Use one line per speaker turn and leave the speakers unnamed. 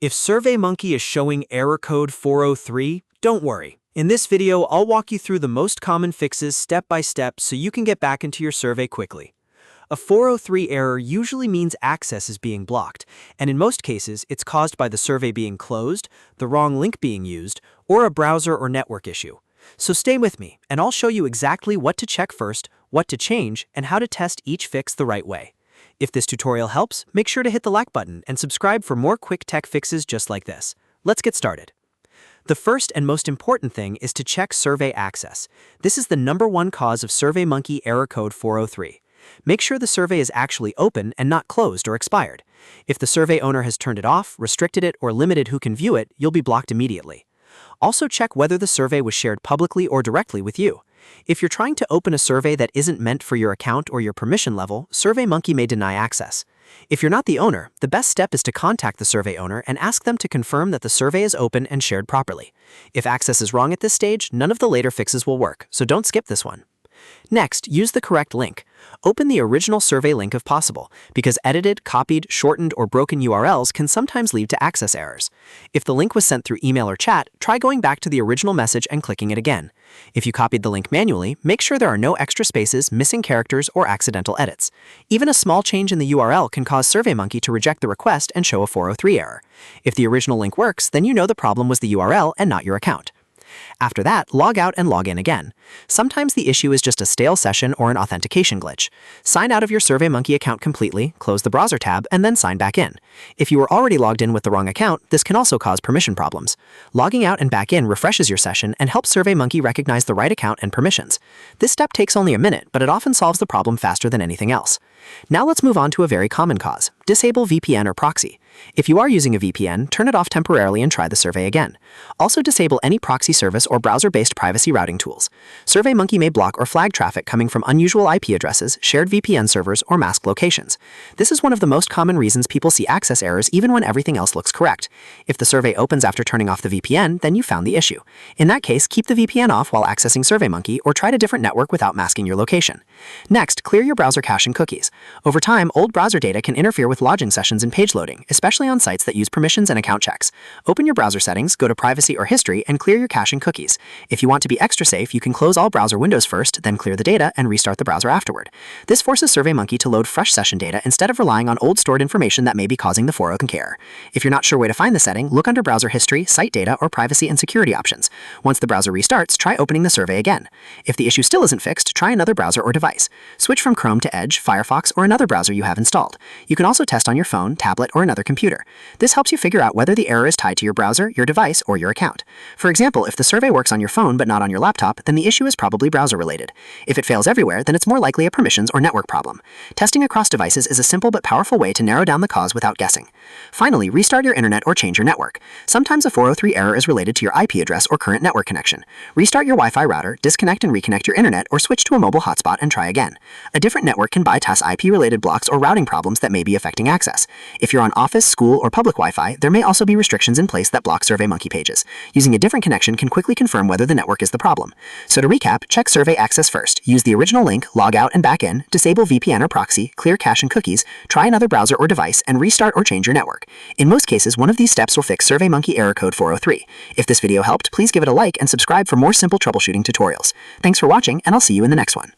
If SurveyMonkey is showing error code 403, don't worry. In this video, I'll walk you through the most common fixes step by step so you can get back into your survey quickly. A 403 error usually means access is being blocked, and in most cases, it's caused by the survey being closed, the wrong link being used, or a browser or network issue. So stay with me, and I'll show you exactly what to check first, what to change, and how to test each fix the right way. If this tutorial helps, make sure to hit the like button and subscribe for more quick tech fixes just like this. Let's get started. The first and most important thing is to check survey access. This is the #1 cause of SurveyMonkey Error Code 403. Make sure the survey is actually open and not closed or expired. If the survey owner has turned it off, restricted it, or limited who can view it, you'll be blocked immediately. Also check whether the survey was shared publicly or directly with you. If you're trying to open a survey that isn't meant for your account or your permission level, SurveyMonkey may deny access. If you're not the owner, the best step is to contact the survey owner and ask them to confirm that the survey is open and shared properly. If access is wrong at this stage, none of the later fixes will work, so don't skip this one. Next, use the correct link. Open the original survey link if possible, because edited, copied, shortened, or broken URLs can sometimes lead to access errors. If the link was sent through email or chat, try going back to the original message and clicking it again. If you copied the link manually, make sure there are no extra spaces, missing characters, or accidental edits. Even a small change in the URL can cause SurveyMonkey to reject the request and show a 403 error. If the original link works, then you know the problem was the URL and not your account. After that, log out and log in again. Sometimes the issue is just a stale session or an authentication glitch. Sign out of your SurveyMonkey account completely, close the browser tab, and then sign back in. If you were already logged in with the wrong account, this can also cause permission problems. Logging out and back in refreshes your session and helps SurveyMonkey recognize the right account and permissions. This step takes only a minute, but it often solves the problem faster than anything else. Now let's move on to a very common cause. Disable VPN or proxy. If you are using a VPN, turn it off temporarily and try the survey again. Also disable any proxy service or browser-based privacy routing tools. SurveyMonkey may block or flag traffic coming from unusual IP addresses, shared VPN servers, or masked locations. This is one of the most common reasons people see access errors even when everything else looks correct. If the survey opens after turning off the VPN, then you found the issue. In that case, keep the VPN off while accessing SurveyMonkey or try a different network without masking your location. Next, clear your browser cache and cookies. Over time, old browser data can interfere with login sessions and page loading, especially on sites that use permissions and account checks. Open your browser settings, go to Privacy or History, and clear your cache and cookies. If you want to be extra safe, you can close all browser windows first, then clear the data and restart the browser afterward. This forces SurveyMonkey to load fresh session data instead of relying on old stored information that may be causing the 403 error. If you're not sure where to find the setting, look under Browser History, Site Data, or Privacy and Security options. Once the browser restarts, try opening the survey again. If the issue still isn't fixed, try another browser or device. Switch from Chrome to Edge, Firefox, or another browser you have installed. You can also test on your phone, tablet, or another computer. This helps you figure out whether the error is tied to your browser, your device, or your account. For example, if the survey works on your phone but not on your laptop, then the issue is probably browser-related. If it fails everywhere, then it's more likely a permissions or network problem. Testing across devices is a simple but powerful way to narrow down the cause without guessing. Finally, restart your internet or change your network. Sometimes a 403 error is related to your IP address or current network connection. Restart your Wi-Fi router, disconnect and reconnect your internet, or switch to a mobile hotspot and try again. A different network can bypass IP-related blocks or routing problems that may be affecting access. If you're on office, school, or public Wi-Fi, there may also be restrictions in place that block SurveyMonkey pages. Using a different connection can quickly confirm whether the network is the problem. So to recap, check survey access first. Use the original link, log out and back in, disable VPN or proxy, clear cache and cookies, try another browser or device, and restart or change your network. In most cases, one of these steps will fix SurveyMonkey Error Code 403. If this video helped, please give it a like and subscribe for more simple troubleshooting tutorials. Thanks for watching, and I'll see you in the next one.